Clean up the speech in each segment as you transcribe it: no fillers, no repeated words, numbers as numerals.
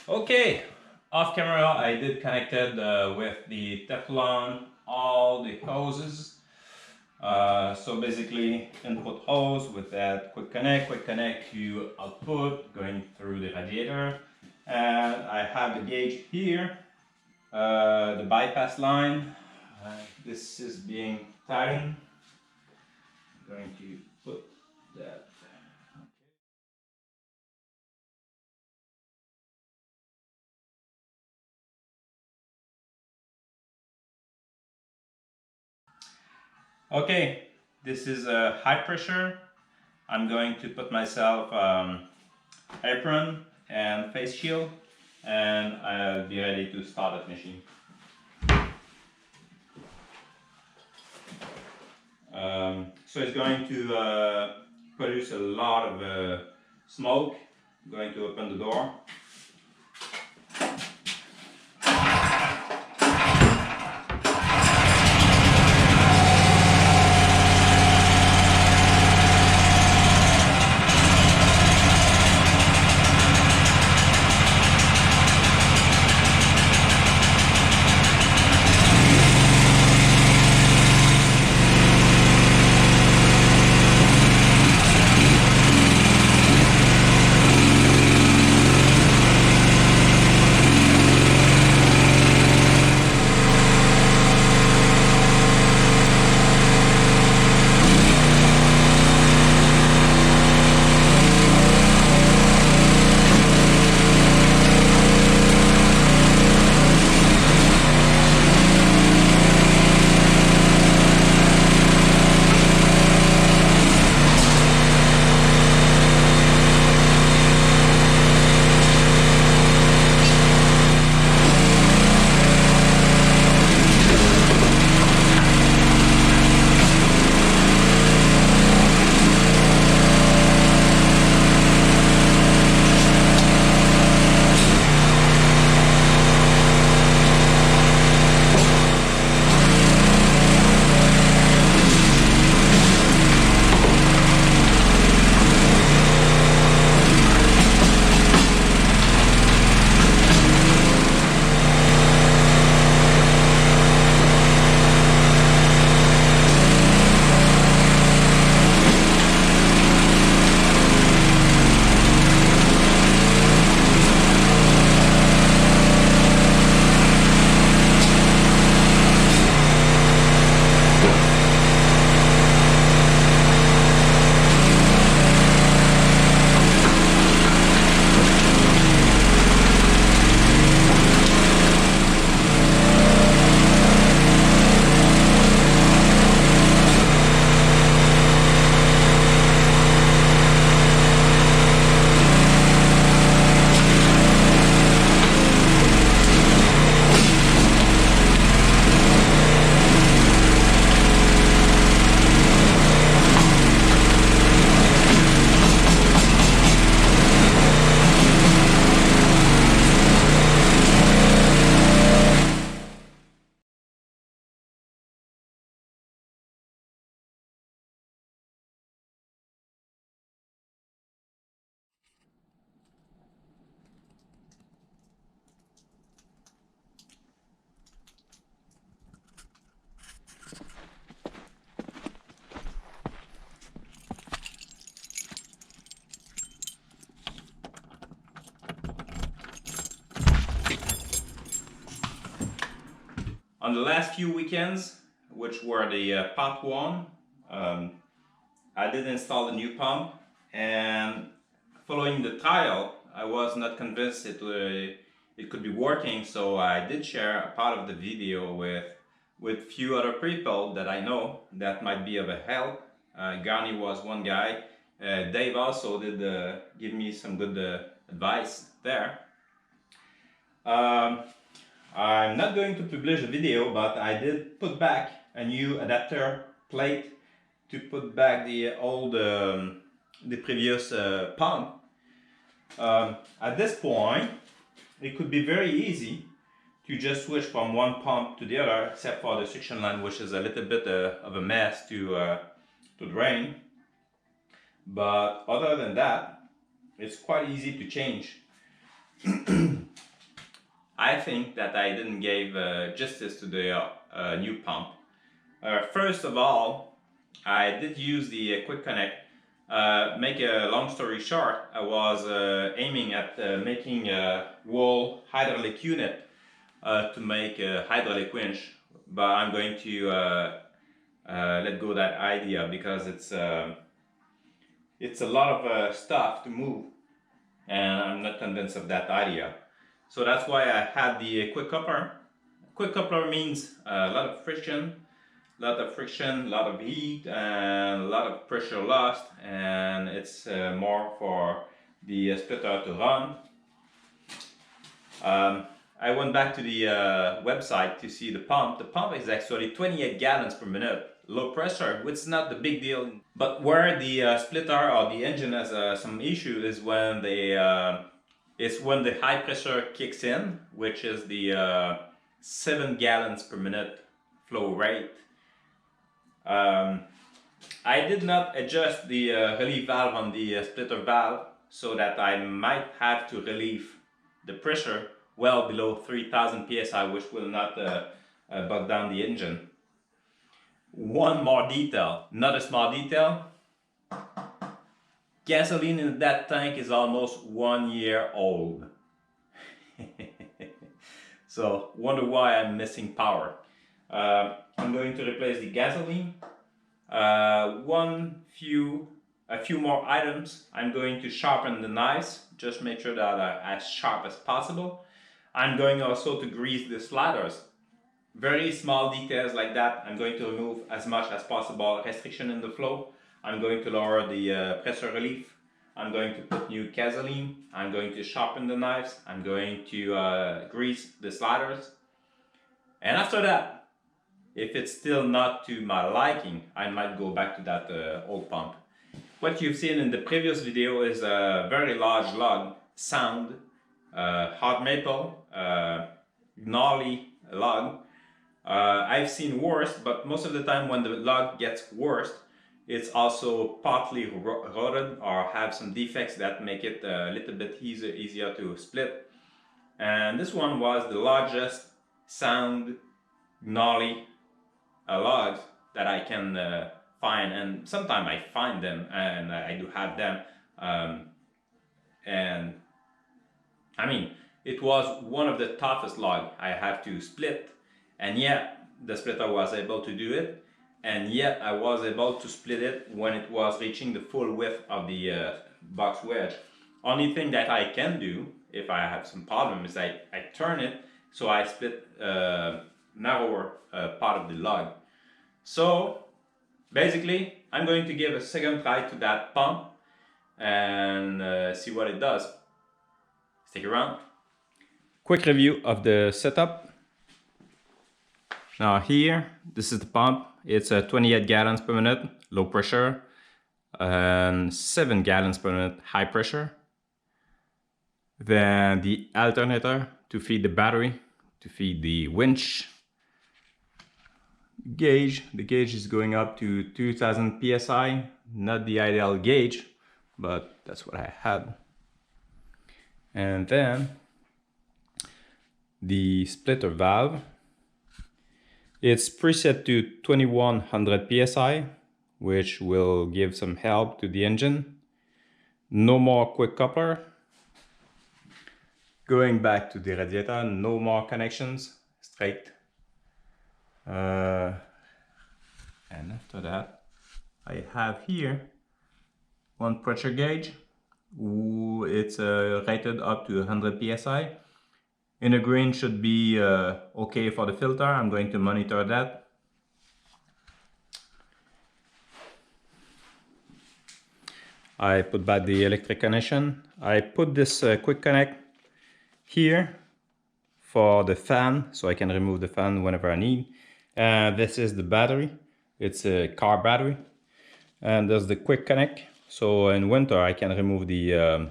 Okay, off camera I did connected with the Teflon all the hoses. So basically input hose with that quick connect to output going through the radiator. And I have the gauge here, the bypass line. This is being tightened. I'm going to put that. Okay, this is high pressure. I'm going to put myself apron and face shield, and I'll be ready to start that machine. So it's going to produce a lot of smoke. I'm going to open the door. On the last few weekends, which were the part one, I did install a new pump, and following the trial, I was not convinced it could be working, so I did share a part of the video with few other people that I know that might be of a help. Garni was one guy. Dave also did give me some good advice there. I'm not going to publish a video, but I did put back a new adapter plate to put back the old, the previous pump. At this point, it could be very easy to just switch from one pump to the other, except for the suction line, which is a little bit of a mess to drain. But other than that, it's quite easy to change. I think that I didn't give justice to the new pump. First of all, I did use the quick connect. Make a long story short, I was aiming at making a wall hydraulic unit to make a hydraulic winch, but I'm going to let go of that idea because it's a lot of stuff to move, and I'm not convinced of that idea. So that's why I had the quick coupler. Quick coupler means a lot of friction, a lot of heat, and a lot of pressure lost, and it's more for the splitter to run. I went back to the website to see the pump. The pump is actually 28 gallons per minute, low pressure, which is not the big deal. But where the splitter or the engine has some issue is when the high pressure kicks in, which is the 7 gallons per minute flow rate. I did not adjust the relief valve on the splitter valve so that I might have to relieve the pressure well below 3000 psi, which will not bog down the engine. One more detail, not a small detail. Gasoline in that tank is almost 1 year old. So wonder why I'm missing power. I'm going to replace the gasoline. A few more items. I'm going to sharpen the knives, just make sure that they're as sharp as possible. I'm going also to grease the sliders. Very small details like that. I'm going to remove as much as possible restriction in the flow. I'm going to lower the pressure relief. I'm going to put new gasoline. I'm going to sharpen the knives. I'm going to grease the sliders. And after that, if it's still not to my liking, I might go back to that old pump. What you've seen in the previous video is a very large log, sound, hard maple, gnarly log. I've seen worse, but most of the time when the log gets worse, it's also partly rotted or have some defects that make it a little bit easier to split. And this one was the largest sound, gnarly logs that I can find, and sometimes I find them and I do have them, and I mean it was one of the toughest log I have to split, and yet the splitter was able to do it, and yet I was able to split it when it was reaching the full width of the box wedge. Only thing that I can do if I have some problem is I turn it so I split narrower part of the log. So basically I'm going to give a second try to that pump and see what it does. Stick around. Quick review of the setup. Now here, this is the pump. It's 28 gallons per minute, low pressure, and 7 gallons per minute, high pressure. Then the alternator to feed the battery, to feed the winch. Gauge, the gauge is going up to 2000 psi, not the ideal gauge, but that's what I had. And then the splitter valve, it's preset to 2100 psi, which will give some help to the engine. No more quick coupler. Going back to the radiator, no more connections, straight. And after that, I have here one pressure gauge. It's rated up to 100 psi. In the green should be okay for the filter. I'm going to monitor that. I put back the electric connection. I put this quick connect here for the fan, so I can remove the fan whenever I need. This is the battery. It's a car battery. And there's the quick connect. So in winter I can remove the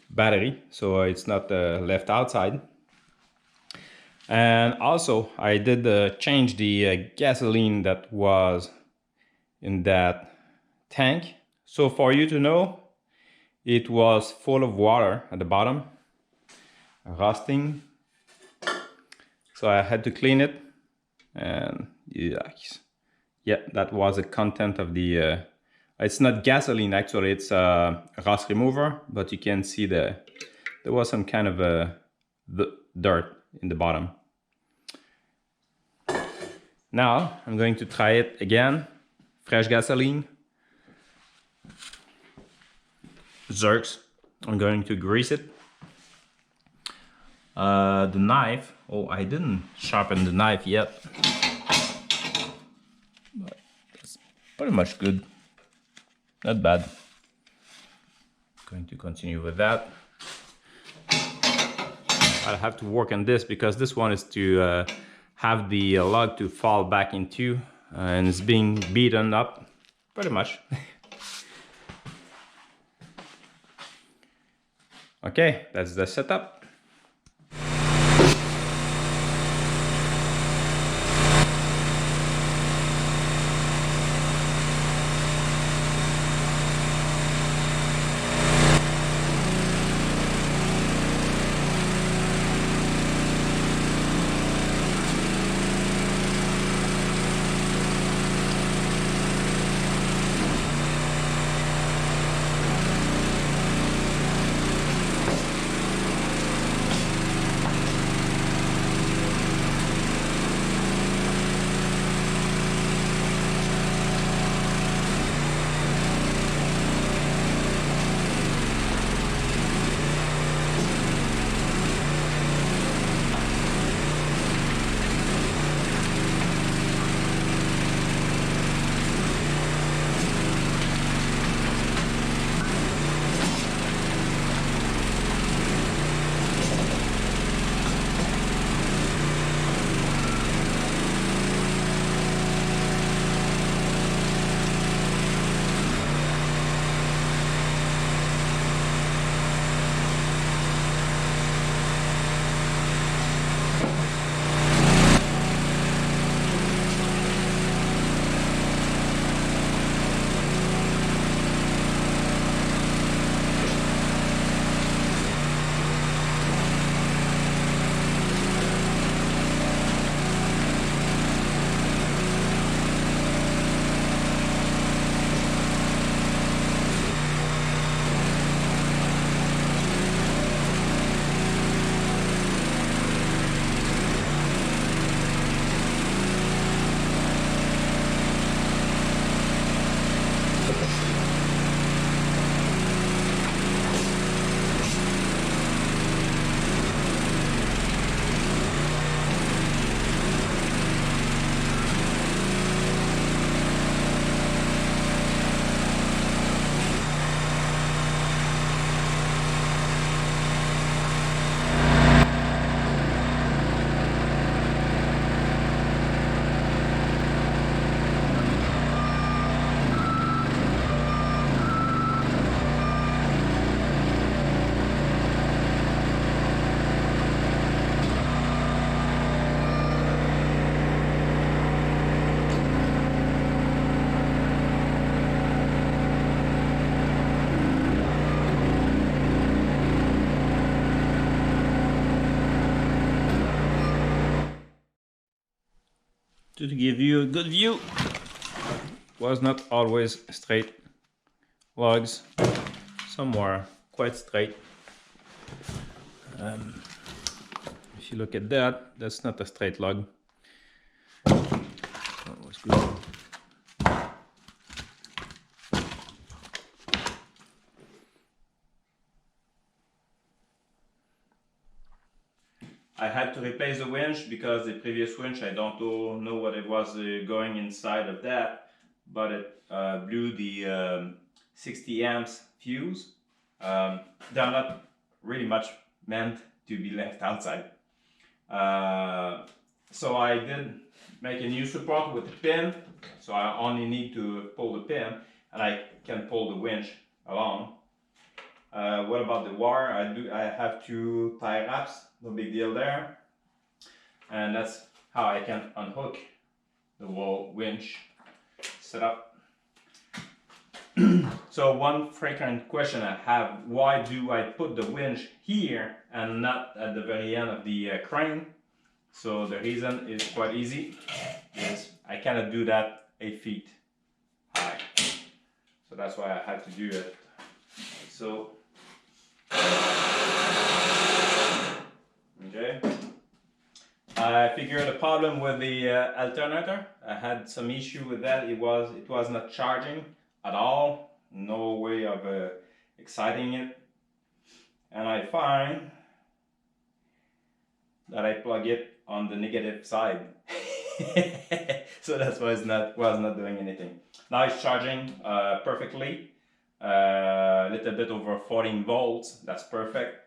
battery so it's not left outside. And also I did change the gasoline that was in that tank. So for you to know, it was full of water at the bottom, rusting. So I had to clean it, and yeah, that was the content of the it's not gasoline actually, it's rust remover, but you can see there was some kind of dirt in the bottom. Now I'm going to try it again. Fresh gasoline. Zerks. I'm going to grease it. The knife. Oh, I didn't sharpen the knife yet. But that's pretty much good. Not bad. Going to continue with that. I'll have to work on this because this one is to have the log to fall back into, and it's being beaten up pretty much. Okay, that's the setup. To give you a good view, was not always straight logs, some were quite straight. If you look at that, that's not a straight log. That was good. I had to replace the winch because the previous winch, I don't know what it was going inside of that, but it blew the 60 amps fuse. They're not really much meant to be left outside. So I did make a new support with the pin, so I only need to pull the pin and I can pull the winch along. What about the wire? I have two tie wraps, no big deal there. And that's how I can unhook the whole winch setup. So one frequent question I have, why do I put the winch here and not at the very end of the crane? So the reason is quite easy, is I cannot do that 8 feet high. So that's why I had to do it. So, okay. I figured the problem with the alternator. I had some issue with that. It was not charging at all. No way of exciting it. And I find that I plug it on the negative side. So that's why it was not doing anything. Now it's charging perfectly. A little bit over 14 volts. That's perfect.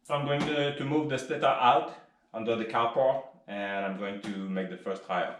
So I'm going to move the splitter out under the carport, and I'm going to make the first trial.